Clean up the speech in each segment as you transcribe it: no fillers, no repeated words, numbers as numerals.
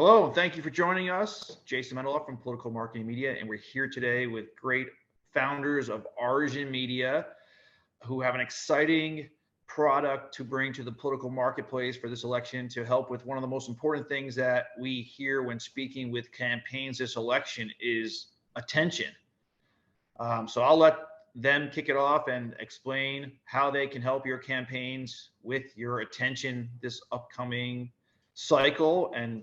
Hello, and thank you for joining us. Jason Mendeloff from Political Marketing Media, and we're here today with great founders of Origin Media who have an exciting product to bring to the political marketplace for this election to help with one of the most important things that we hear when speaking with campaigns this election is attention. So I'll let them kick it off and explain how they can help your campaigns with your attention this upcoming cycle and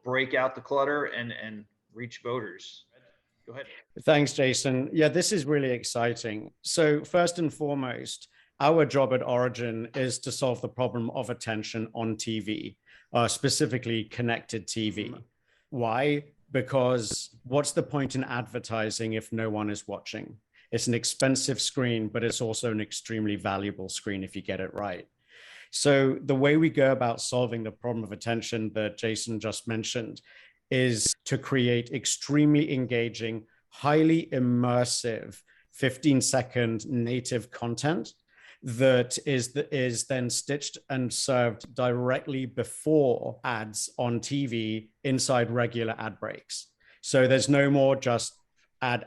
break out the clutter and reach voters. Go ahead. Thanks, Jason. Yeah, this is really exciting. So first and foremost, our job at Origin is to solve the problem of attention on TV, specifically connected TV. Why? Because what's the point in advertising if no one is watching? It's an expensive screen, but it's also an extremely valuable screen if you get it right. So the way we go about solving the problem of attention that Jason just mentioned is to create extremely engaging, highly immersive 15-second native content that is then stitched and served directly before ads on TV inside regular ad breaks. So there's no more just ad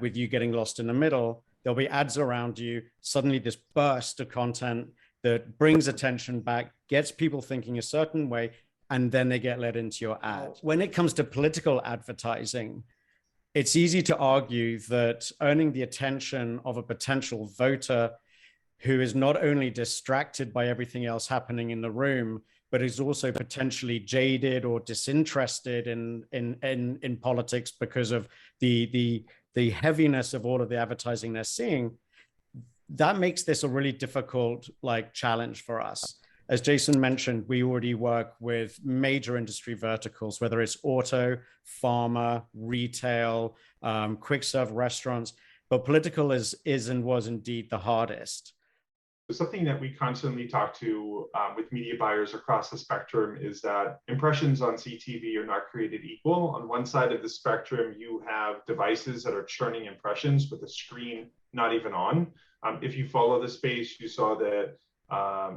with you getting lost in the middle. There'll be ads around you, suddenly this burst of content that brings attention back, gets people thinking a certain way, and then they get led into your ad. When it comes to political advertising, it's easy to argue that earning the attention of a potential voter who is not only distracted by everything else happening in the room, but is also potentially jaded or disinterested in politics because of the heaviness of all of the advertising they're seeing, that makes this a really difficult challenge for us. As Jason mentioned, we already work with major industry verticals, whether it's auto, pharma, retail, quick serve restaurants, but political is and was indeed the hardest. Something that we constantly talk to with media buyers across the spectrum is that impressions on CTV are not created equal. On one side of the spectrum, you have devices that are churning impressions with the screen not even on. If you follow the space, you saw that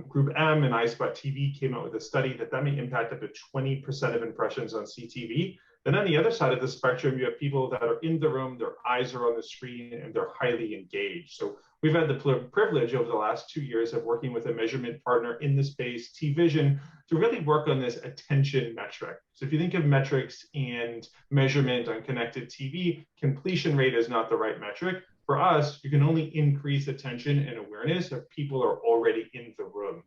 Group M and iSpot TV came out with a study that may impact up to 20% of impressions on CTV. Then on the other side of the spectrum, you have people that are in the room, their eyes are on the screen, and they're highly engaged. So we've had the privilege over the last 2 years of working with a measurement partner in the space, T-Vision, to really work on this attention metric. So if you think of metrics and measurement on connected TV, completion rate is not the right metric. For us, you can only increase attention and awareness if people are already in the room.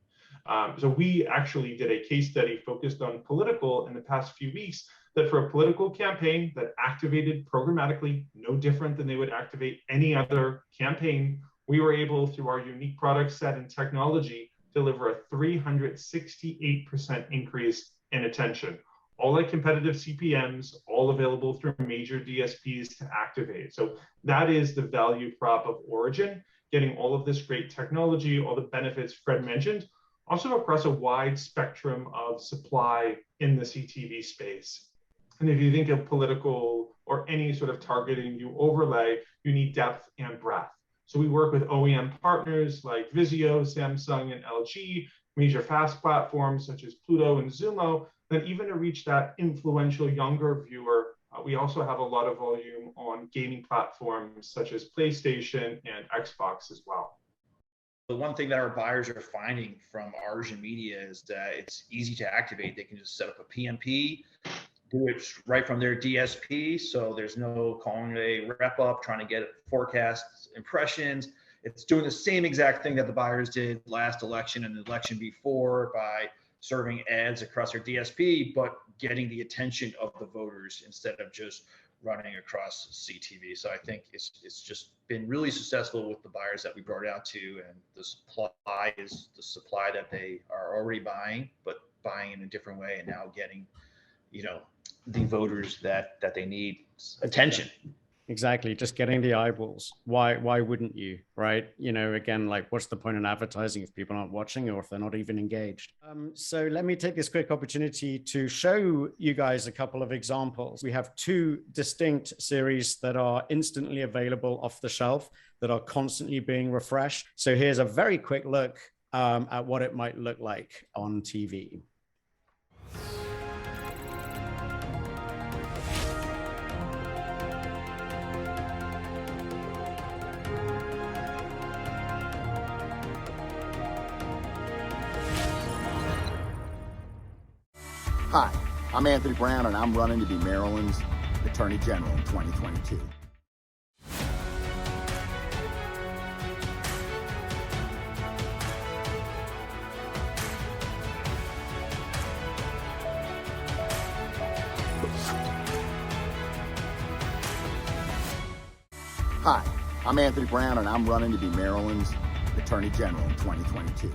So we actually did a case study focused on political in the past few weeks, that for a political campaign that activated programmatically, no different than they would activate any other campaign, we were able, through our unique product set and technology, deliver a 368% increase in attention. All at competitive CPMs, all available through major DSPs to activate. So that is the value prop of Origin, getting all of this great technology, all the benefits Fred mentioned, also across a wide spectrum of supply in the CTV space. And if you think of political or any sort of targeting you overlay, you need depth and breadth. So we work with OEM partners like Vizio, Samsung, and LG, major FAST platforms such as Pluto and Zumo, then even to reach that influential younger viewer, we also have a lot of volume on gaming platforms such as PlayStation and Xbox as well. The one thing that our buyers are finding from Origin Media is that it's easy to activate. They can just set up a PMP, do it right from their DSP. So there's no calling a rep up, trying to get forecast impressions. It's doing the same exact thing that the buyers did last election and the election before by serving ads across their DSP, but getting the attention of the voters instead of just running across CTV. So I think it's just been really successful with the buyers that we brought it out to, and the supply is the supply that they are already buying, but buying in a different way and now getting, the voters that they need attention. Exactly. Just getting the eyeballs. Why wouldn't you, right? Again, what's the point in advertising if people aren't watching or if they're not even engaged? So let me take this quick opportunity to show you guys a couple of examples. We have two distinct series that are instantly available off the shelf that are constantly being refreshed. So here's a very quick look at what it might look like on TV. Hi, I'm Anthony Brown, and I'm running to be Maryland's Attorney General in 2022. Hi, I'm Anthony Brown, and I'm running to be Maryland's Attorney General in 2022.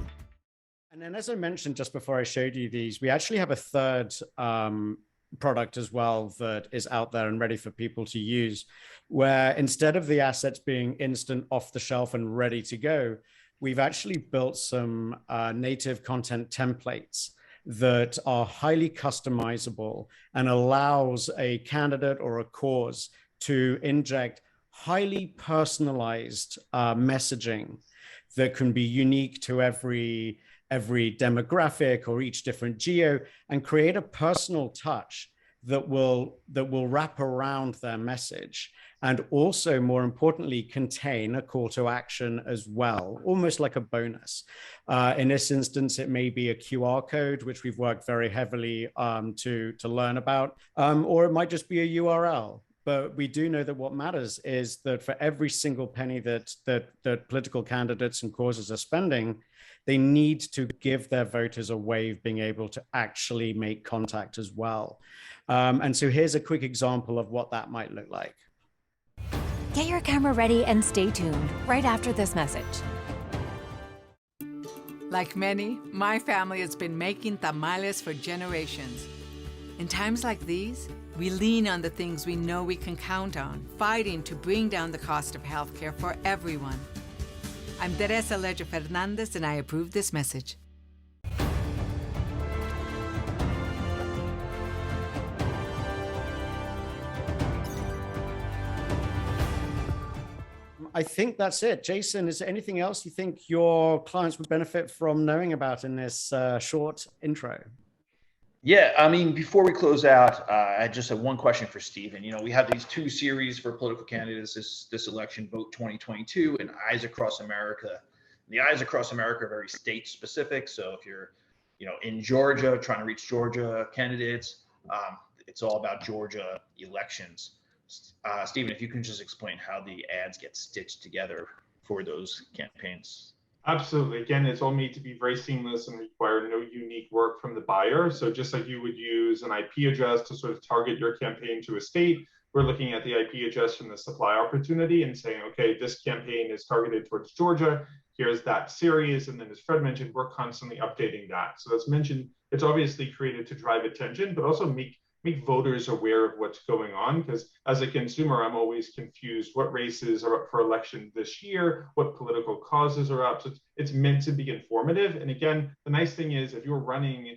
And then, as I mentioned just before I showed you these, we actually have a third product as well that is out there and ready for people to use, where instead of the assets being instant, off the shelf and ready to go, we've actually built some native content templates that are highly customizable and allows a candidate or a cause to inject highly personalized messaging that can be unique to every demographic or each different geo, and create a personal touch that will wrap around their message, and also, more importantly, contain a call to action as well, almost like a bonus. In this instance, it may be a QR code, which we've worked very heavily to learn about, or it might just be a URL. But we do know that what matters is that for every single penny that political candidates and causes are spending, they need to give their voters a way of being able to actually make contact as well. And so here's a quick example of what that might look like. Get your camera ready and stay tuned right after this message. Like many, my family has been making tamales for generations. In times like these, we lean on the things we know we can count on, fighting to bring down the cost of healthcare for everyone. I'm Teresa Leger Fernandez, and I approve this message. I think that's it. Jason, is there anything else you think your clients would benefit from knowing about in this short intro? Yeah, I mean, before we close out, I just have one question for Stephen. You know, we have these two series for political candidates this election, Vote 2022 and Eyes Across America. The Eyes Across America are very state specific. So if you're, in Georgia, trying to reach Georgia candidates, it's all about Georgia elections. Stephen, if you can just explain how the ads get stitched together for those campaigns. Absolutely. Again, it's all made to be very seamless and require no unique work from the buyer. So just like you would use an IP address to sort of target your campaign to a state, we're looking at the IP address from the supply opportunity and saying, okay, this campaign is targeted towards Georgia. Here's that series. And then as Fred mentioned, we're constantly updating that. So as mentioned, it's obviously created to drive attention, but also make voters aware of what's going on, because as a consumer, I'm always confused what races are up for election this year, what political causes are up. So it's meant to be informative. And again, the nice thing is if you're running,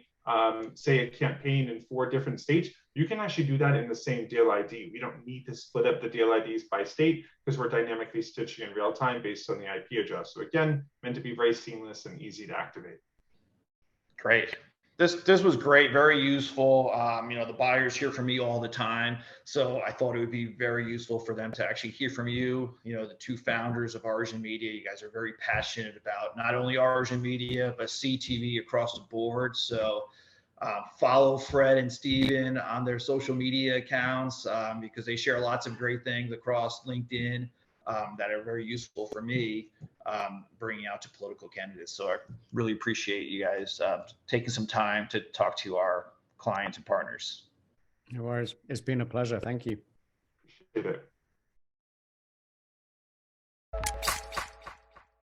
say, a campaign in 4 different states, you can actually do that in the same deal ID. We don't need to split up the deal IDs by state because we're dynamically stitching in real time based on the IP address. So again, meant to be very seamless and easy to activate. Great. This was great, very useful. The buyers hear from me all the time, so I thought it would be very useful for them to actually hear from you. The two founders of Arjun Media. You guys are very passionate about not only Arjun Media but CTV across the board. So follow Fred and Stephen on their social media accounts because they share lots of great things across LinkedIn that are very useful for me bringing out to political candidates. So I really appreciate you guys taking some time to talk to our clients and partners. No worries. It's been a pleasure. Thank you. Appreciate it.